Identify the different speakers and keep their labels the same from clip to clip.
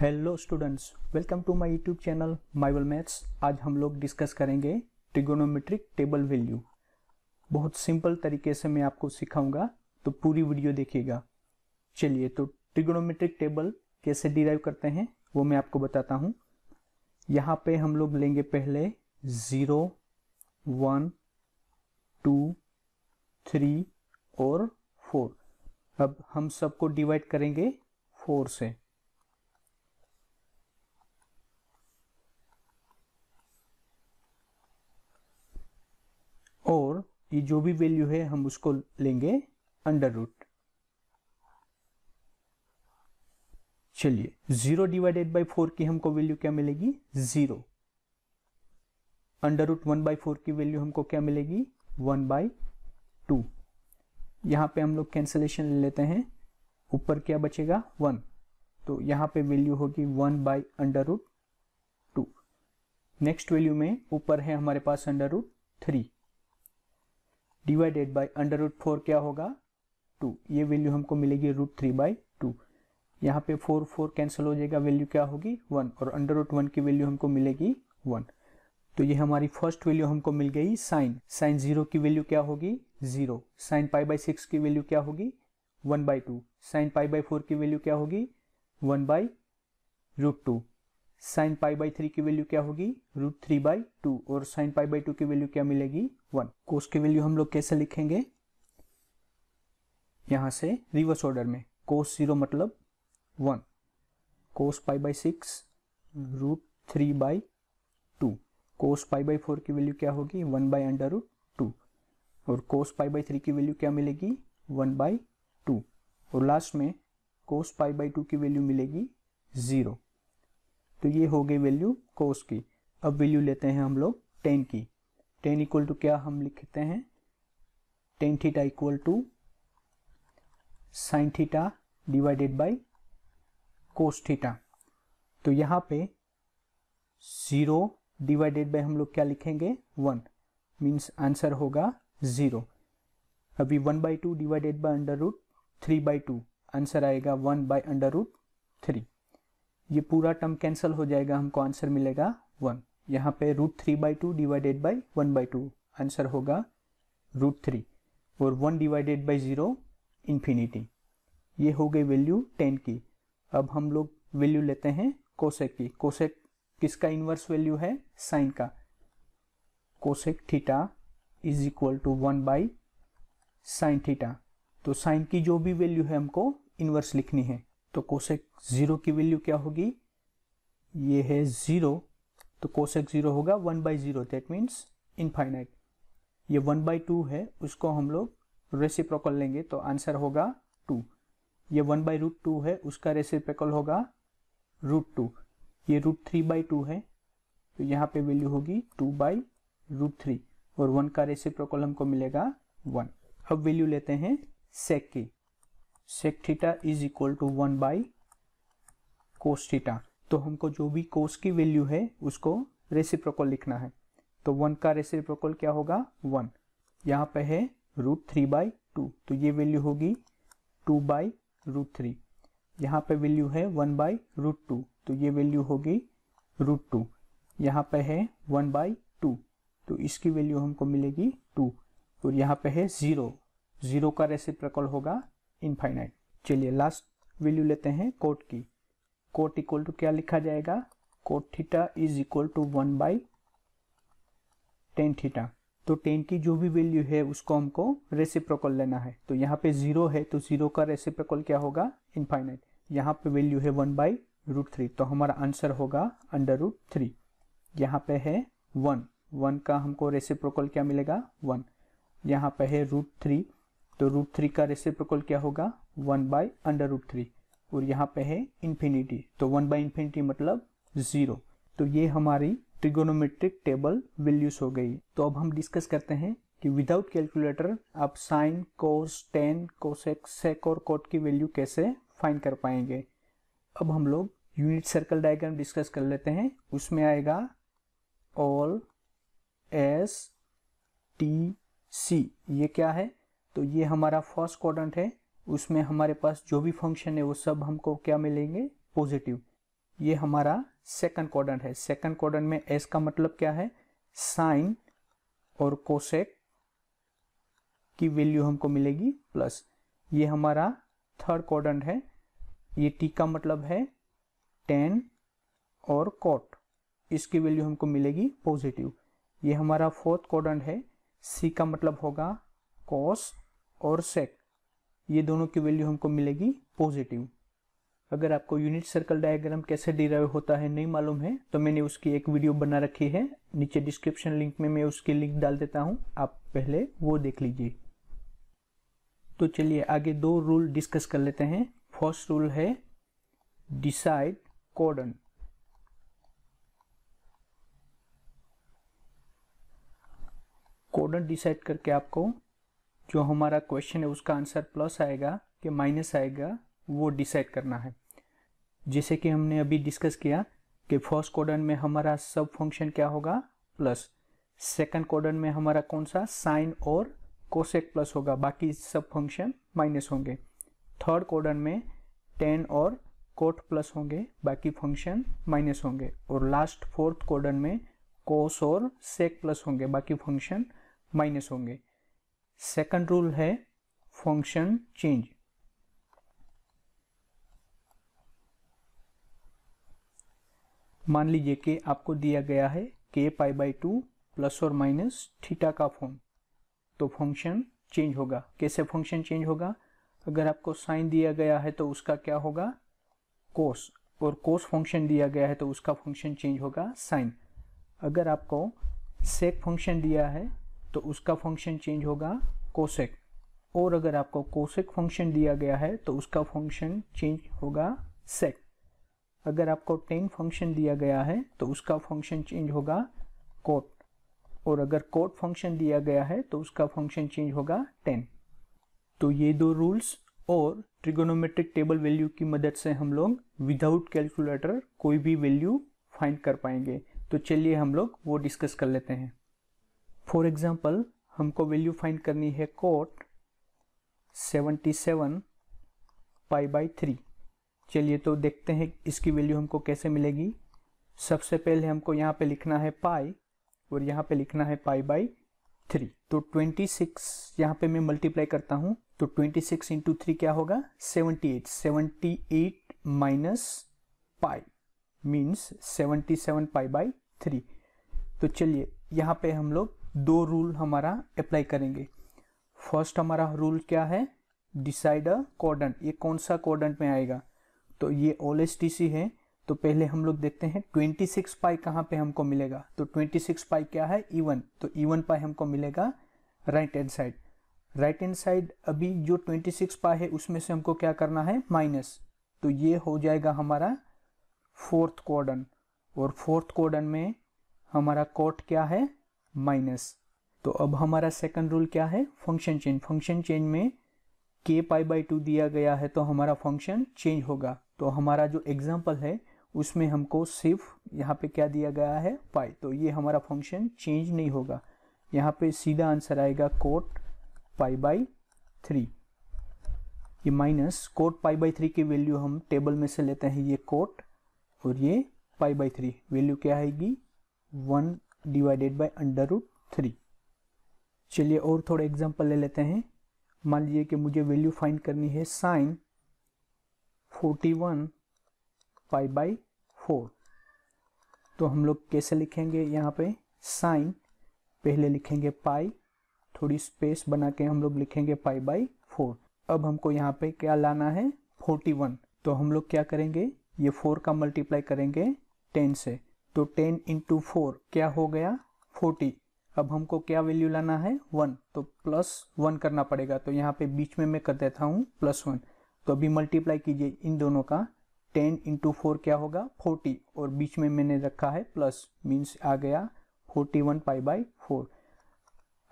Speaker 1: Hello students, welcome to my YouTube channel माइवल maths. आज हम लोग डिस्कस करेंगे ट्रिगोनोमेट्रिक टेबल वैल्यू। बहुत सिंपल तरीके से मैं आपको सिखाऊंगा, तो पूरी वीडियो देखिएगा। चलिए, तो ट्रिगोनोमेट्रिक टेबल कैसे डिराइव करते हैं वो मैं आपको बताता हूं। यहाँ पे हम लोग लेंगे पहले 0, 1, 2, 3 और 4। अब हम सबको डिवाइड करेंगे 4 से। और ये जो भी वैल्यू है हम उसको लेंगे अंडर रूट। चलिए, 0 डिवाइडेड बाई 4 की हमको वैल्यू क्या मिलेगी? 0। अंडर रूट 1/4 की वैल्यू हमको क्या मिलेगी? 1/2। यहां पे हम लोग कैंसलेशन ले लेते हैं, ऊपर क्या बचेगा? 1। तो यहां पे वैल्यू होगी 1/√2। नेक्स्ट वैल्यू में ऊपर है हमारे पास √3 डिवाइडेड बाई √4 क्या होगा? 2। ये वैल्यू हमको मिलेगी √3/2। यहाँ पे 4 कैंसिल हो जाएगा, वैल्यू क्या होगी? 1। और √1 की वैल्यू हमको मिलेगी 1। तो ये हमारी फर्स्ट वैल्यू हमको मिल गई। साइन 0 की वैल्यू क्या होगी? 0। साइन π/6 की वैल्यू क्या होगी? 1/2। साइन π/4 की वैल्यू क्या होगी? 1/√2। साइन π/3 की वैल्यू क्या होगी? √3/2। और साइन π/2 की वैल्यू क्या मिलेगी? 1। कोस की वैल्यू हम लोग कैसे लिखेंगे? यहां से रिवर्स ऑर्डर में। कोस 0 मतलब 1, कोस π/6 √3/2। कोस π/4 की वैल्यू क्या होगी? 1/√2। और कोस π/3 की वैल्यू क्या मिलेगी? 1/2। और लास्ट में कोस π/2 की वैल्यू मिलेगी 0। तो ये हो गई वैल्यू कोस की। अब वैल्यू लेते हैं हम लोग टेन की। टेन इक्वल टू क्या हम लिखते हैं? Tan theta equal to sine theta divided by cos theta. तो यहां पे 0 डिवाइडेड बाय हम लोग क्या लिखेंगे? 1। मीन्स आंसर होगा 0। अभी 1/2 डिवाइडेड बाय √3/2 आंसर आएगा 1/√3। ये पूरा टर्म कैंसिल हो जाएगा, हमको आंसर मिलेगा 1। यहाँ पे √3/2 डिवाइडेड बाई 1/2 आंसर होगा √3। और 1 डिवाइडेड बाई 0 इंफिनिटी। ये हो गई वैल्यू 10 की। अब हम लोग वैल्यू लेते हैं कोसेक की। कोसेक किसका इनवर्स वैल्यू है? साइन का। Cosec theta is equal to 1/sin theta. तो साइन की जो भी वैल्यू है हमको इनवर्स लिखनी है। तो कोसेक 0 की वैल्यू क्या होगी? ये है 0, तो कोसेक 0 होगा 1/0, दैट मीन्स इनफाइनाइट। ये 1/2 है, उसको हम लोग रेसिप्रोकल लेंगे तो आंसर होगा 2। ये 1/√2 है, उसका रेसिप्रोकल होगा √2। ये √3/2 है, तो यहाँ पे वैल्यू होगी 2/√3। और 1 का रेसिप्रोकल हमको मिलेगा 1। अब वैल्यू लेते हैं सेक की। Sec theta is equal to 1/कोस थीटा। तो हमको जो भी कोस की वैल्यू है उसको रेसिप्रोकल लिखना है। तो 1 का रेसिप्रोकल क्या होगा? 1। यहाँ पे है √3/2, तो ये वैल्यू होगी 2/√3। यहाँ पे वैल्यू है 1/√2, तो ये वैल्यू होगी √2। यहाँ पे है 1/2, तो इसकी वैल्यू हमको मिलेगी 2। और यहाँ पे है 0 का रेसिप्रोकल होगा इनफाइनाइट। चलिए, लास्ट वैल्यू लेते हैं कोट की। कोट इक्वल टू क्या लिखा जाएगा? Cot theta is equal to 1/tan theta. तो tan की जो भी वैल्यू है उसको हमको रेसिप्रोकल लेना है। तो यहाँ पे 0 है, तो 0 का रेसिप्रोकल क्या होगा? इनफाइनाइट। यहाँ पे वैल्यू है 1/√3, तो हमारा आंसर होगा √3। यहाँ पे है 1 का हमको रेसिप्रोकल क्या मिलेगा? 1। यहाँ पे है √3, तो √3 का रेसिप्रोकल क्या होगा? 1/√3। और यहाँ पे है इंफिनिटी, तो 1/इंफिनिटी मतलब 0। तो ये हमारी ट्रिगोनोमेट्रिक टेबल वैल्यूज हो गई। तो अब हम डिस्कस करते हैं कि विदाउट कैलकुलेटर आप साइन, कोस, टेन, कोसेक, सेक और कोट की वैल्यू कैसे फाइंड कर पाएंगे। अब हम लोग यूनिट सर्कल डायग्राम डिस्कस कर लेते हैं। उसमें आएगा ऑल एस टी सी। ये क्या है? तो ये हमारा फर्स्ट क्वाड्रेंट है, उसमें हमारे पास जो भी फंक्शन है वो सब हमको क्या मिलेंगे? पॉजिटिव। ये हमारा सेकंड क्वाड्रेंट है। सेकंड क्वाड्रेंट में एस का मतलब क्या है, साइन और कोसेक की वैल्यू हमको मिलेगी प्लस। ये हमारा थर्ड क्वाड्रेंट है, ये टी का मतलब है टेन और कोट, इसकी वैल्यू हमको मिलेगी पॉजिटिव। ये हमारा फोर्थ क्वाड्रेंट है, सी का मतलब होगा कॉस और सेक, ये दोनों की वैल्यू हमको मिलेगी पॉजिटिव। अगर आपको यूनिट सर्कल डायग्राम कैसे डिराइव होता है नहीं मालूम है तो मैंने उसकी एक वीडियो बना रखी है, नीचे डिस्क्रिप्शन लिंक में मैं उसकी लिंक डाल देता हूं, आप पहले वो देख लीजिए। तो चलिए आगे दो रूल डिस्कस कर लेते हैं। फर्स्ट रूल है डिसाइड कोऑर्डिनेट। कोऑर्डिनेट डिसाइड करके आपको जो हमारा क्वेश्चन है उसका आंसर प्लस आएगा कि माइनस आएगा वो डिसाइड करना है। जैसे कि हमने अभी डिस्कस किया कि फर्स्ट क्वाड्रेंट में हमारा सब फंक्शन क्या होगा, प्लस। सेकंड क्वाड्रेंट में हमारा कौन सा, साइन और कोसेक प्लस होगा, बाकी सब फंक्शन माइनस होंगे। थर्ड क्वाड्रेंट में टेन और कोट प्लस होंगे, बाकी फंक्शन माइनस होंगे। और लास्ट फोर्थ क्वाड्रेंट में कोस और सेक प्लस होंगे, बाकी फंक्शन माइनस होंगे। सेकंड रूल है फंक्शन चेंज। मान लीजिए कि आपको दिया गया है k पाई बाई 2 प्लस और माइनस थीटा का फॉर्म, तो फंक्शन चेंज होगा। कैसे फंक्शन चेंज होगा, अगर आपको साइन दिया गया है तो उसका क्या होगा, कोस, और कोस फंक्शन दिया गया है तो उसका फंक्शन चेंज होगा साइन। अगर आपको सेक फंक्शन दिया है तो उसका फंक्शन चेंज होगा कोसेक, और अगर आपको कोसेक फंक्शन दिया गया है तो उसका फंक्शन चेंज होगा सेक। अगर आपको टेन फंक्शन दिया गया है तो उसका फंक्शन चेंज होगा कोट, और अगर कोट फंक्शन दिया गया है तो उसका फंक्शन चेंज होगा टेन। तो ये दो रूल्स और ट्रिगोनोमेट्रिक टेबल वैल्यू की मदद से हम लोग विदाउट कैलकुलेटर कोई भी वैल्यू फाइंड कर पाएंगे। तो चलिए हम लोग वो डिस्कस कर लेते हैं। फॉर एग्जांपल हमको वैल्यू फाइंड करनी है कोट 77 पाई बाई 3। चलिए तो देखते हैं इसकी वैल्यू हमको कैसे मिलेगी। सबसे पहले हमको यहाँ पे लिखना है पाई और यहाँ पे लिखना है पाई बाई 3। तो 26 यहाँ पे मैं मल्टीप्लाई करता हूँ, तो 26 इंटू 3 क्या होगा, 78। 78 minus pi means 77 pi by 3। तो चलिए यहाँ पे हम लोग दो रूल हमारा अप्लाई करेंगे। फर्स्ट हमारा रूल क्या है, डिसाइड अ कोऑर्डिनेट। ये कौन सा कोऑर्डिनेट में आएगा, तो ये OLSTC है। तो पहले हम लोग देखते हैं 26 पाई कहाँ पे हमको मिलेगा। तो 26 पाई क्या है, इवन, तो इवन पाई हमको मिलेगा right hand side. Right hand side अभी जो 26 पाई है उसमें से हमको क्या करना है, माइनस, तो ये हो जाएगा हमारा फोर्थ क्वाड्रेंट, और फोर्थ क्वाड्रेंट में हमारा कोट क्या है, माइनस। तो अब हमारा सेकंड रूल क्या है, फंक्शन चेंज। फंक्शन चेंज में k पाई बाई 2 दिया गया है तो हमारा फंक्शन चेंज होगा। तो हमारा जो एग्जांपल है उसमें हमको सिर्फ यहाँ पे क्या दिया गया है, पाई, तो ये हमारा फंक्शन चेंज नहीं होगा। यहाँ पे सीधा आंसर आएगा कोट पाई बाई 3। ये माइनस कोट पाई बाई 3 की वैल्यू हम टेबल में से लेते हैं, ये कोट और ये पाई बाई 3, वैल्यू क्या आएगी, 1 डिवाइडेड बाई √3। चलिए और थोड़े एग्जांपल ले लेते हैं। मान लीजिए कि मुझे वैल्यू फाइंड करनी है साइन 41 पाई बाई 4। तो हम लोग कैसे लिखेंगे, यहाँ पे साइन पहले लिखेंगे पाई, थोड़ी स्पेस बना के हम लोग लिखेंगे पाई बाई 4। अब हमको यहाँ पे क्या लाना है, 41। तो हम लोग क्या करेंगे, ये 4 का मल्टीप्लाई करेंगे 10 से, तो 10 इंटू 4 क्या हो गया, 40। अब हमको क्या वैल्यू लाना है, 1, तो +1 करना पड़ेगा। तो यहाँ पे बीच में मैं कर देता हूँ +1। तो अभी मल्टीप्लाई कीजिए इन दोनों का, 10 इंटू 4 क्या होगा, 40, और बीच में मैंने रखा है प्लस, मीन्स आ गया 41 पाई बाई 4।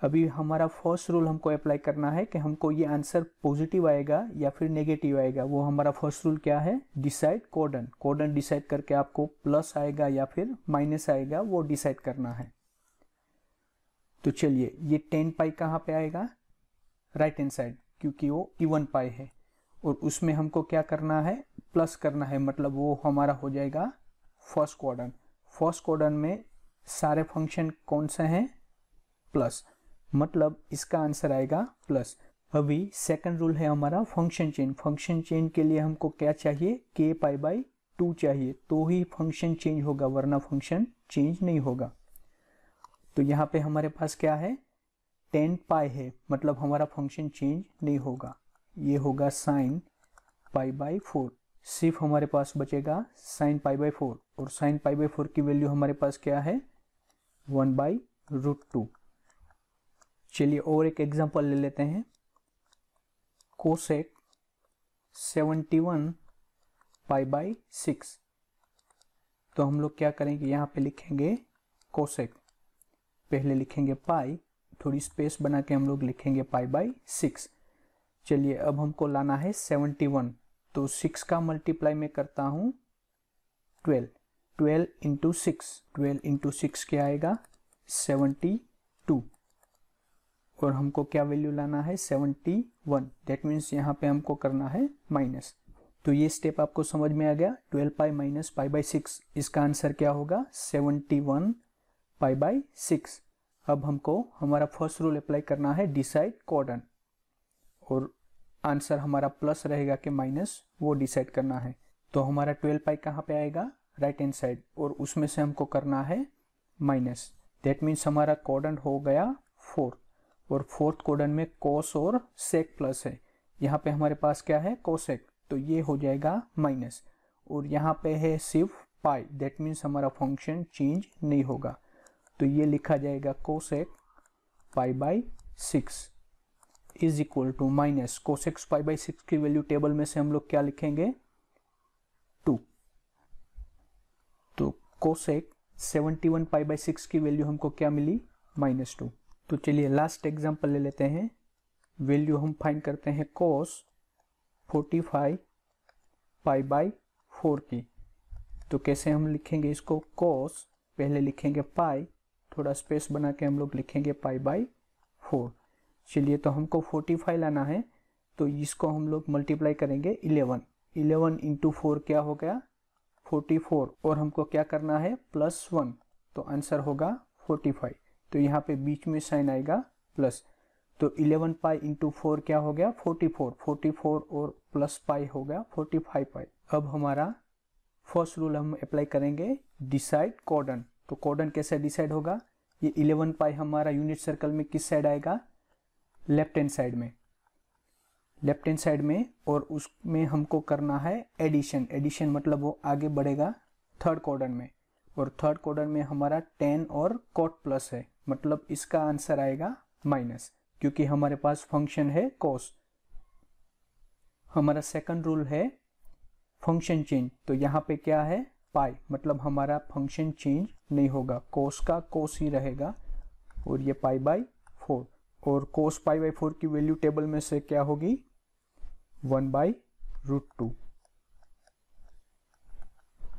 Speaker 1: अभी हमारा फर्स्ट रूल हमको अप्लाई करना है कि हमको ये आंसर पॉजिटिव आएगा या फिर नेगेटिव आएगा। वो हमारा फर्स्ट रूल क्या है, डिसाइड कोऑर्डिनेट। कोऑर्डिनेट डिसाइड करके आपको प्लस आएगा या फिर माइनस आएगा वो डिसाइड करना है। तो चलिए ये 10 पाई कहाँ पे आएगा, राइट हैंड साइड, क्योंकि वो इवन पाई है। और उसमें हमको क्या करना है, प्लस करना है, मतलब वो हमारा हो जाएगा फर्स्ट क्वाड्रेंट। फर्स्ट क्वाड्रेंट में सारे फंक्शन कौन से हैं, प्लस, मतलब इसका आंसर आएगा प्लस। अभी सेकंड रूल है हमारा फंक्शन चेंज। फंक्शन चेंज के लिए हमको क्या चाहिए, k पाई बाई 2 चाहिए, तो ही फंक्शन चेंज होगा, वरना फंक्शन चेंज नहीं होगा। तो यहाँ पे हमारे पास क्या है, 10 पाई है, मतलब हमारा फंक्शन चेंज नहीं होगा। ये होगा साइन पाई बाई 4, सिर्फ हमारे पास बचेगा साइन पाई बाई 4, और साइन पाई बाई 4 की वैल्यू हमारे पास क्या है, 1/√2। चलिए और एक एग्जांपल ले लेते हैं, कोसेक 71 पाई बाई 6। तो हम लोग क्या करेंगे, यहाँ पे लिखेंगे कोसेक, पहले लिखेंगे पाई, थोड़ी स्पेस बना के हम लोग लिखेंगे पाई बाई 6। चलिए अब हमको लाना है 71, तो 6 का मल्टीप्लाई में करता हूँ 12, 12 इंटू 6, 12 इंटू 6 क्या आएगा, 72, और हमको क्या वैल्यू लाना है, 71। दैट मीन्स यहाँ पे हमको करना है माइनस। तो ये स्टेप आपको समझ में आ गया, 12 पाई माइनस पाई बाई 6, इसका आंसर क्या होगा, 71 पाई बाई 6। अब हमको हमारा फर्स्ट रूल अप्लाई करना है, डिसाइड क्वाड्रेंट, और आंसर हमारा प्लस रहेगा कि माइनस, वो डिसाइड करना है। तो हमारा 12 पाई कहाँ पे आएगा, राइट हैंड साइड, और उसमें से हमको करना है माइनस। दैट मीन्स हमारा क्वाड्रेंट हो गया 4, और फोर्थ क्वाड्रेंट में कोस और सेक प्लस है। यहाँ पे हमारे पास क्या है, कोसेक, तो ये हो जाएगा माइनस, और यहाँ पे है सिर्फ पाई, दैट मीन्स हमारा फंक्शन चेंज नहीं होगा। तो ये लिखा जाएगा cosec pi by 6 is equal to minus cosec pi by 6 की वैल्यू टेबल में से हम लोग क्या लिखेंगे, 2। तो कोसेक 71 पाई बाई 6 की वैल्यू हमको क्या मिली, -2। तो चलिए लास्ट एग्जांपल ले लेते हैं, वैल्यू हम फाइंड करते हैं कोस 45 पाई बाई 4 की। तो कैसे हम लिखेंगे इसको, कोस पहले लिखेंगे पाई, थोड़ा स्पेस बना के हम लोग लिखेंगे पाई बाई 4। चलिए तो हमको 45 लाना है, तो इसको हम लोग मल्टीप्लाई करेंगे 11, 11 इंटू 4 क्या हो गया, 44, और हमको क्या करना है, +1, तो आंसर होगा 45। तो यहाँ पे बीच में साइन आएगा प्लस, तो 11 पाई इंटू 4 क्या हो गया, 44, 44 और प्लस पाई हो गया 45 पाई। अब हमारा फर्स्ट रूल हम अप्लाई करेंगे, डिसाइड क्वाड्रेंट। तो क्वाड्रेंट कैसे डिसाइड होगा, ये 11 पाई हमारा यूनिट सर्कल में किस साइड आएगा, लेफ्ट हैंड साइड में, लेफ्ट हैंड साइड में, और उसमें हमको करना है एडिशन। एडिशन मतलब वो आगे बढ़ेगा थर्ड क्वाड्रेंट में, और थर्ड क्वाड्रेंट में हमारा 10 और कॉट प्लस है, मतलब इसका आंसर आएगा माइनस, क्योंकि हमारे पास फंक्शन है कोस। हमारा सेकंड रूल है फंक्शन चेंज, तो यहाँ पे क्या है, पाई, मतलब हमारा फंक्शन चेंज नहीं होगा, कोस का कोस ही रहेगा, और ये पाई बाई 4, और कोस पाई बाई 4 की वैल्यू टेबल में से क्या होगी, 1/√2।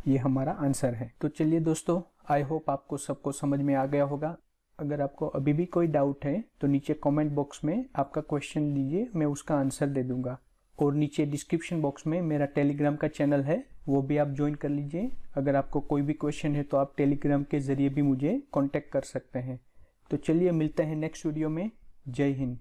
Speaker 1: ये हमारा आंसर है। तो चलिए दोस्तों, आई होप आपको सबको समझ में आ गया होगा। अगर आपको अभी भी कोई डाउट है तो नीचे कमेंट बॉक्स में आपका क्वेश्चन दीजिए, मैं उसका आंसर दे दूंगा। और नीचे डिस्क्रिप्शन बॉक्स में मेरा टेलीग्राम का चैनल है, वो भी आप ज्वाइन कर लीजिए। अगर आपको कोई भी क्वेश्चन है तो आप टेलीग्राम के जरिए भी मुझे कांटेक्ट कर सकते हैं। तो चलिए मिलते हैं नेक्स्ट वीडियो में। जय हिंद।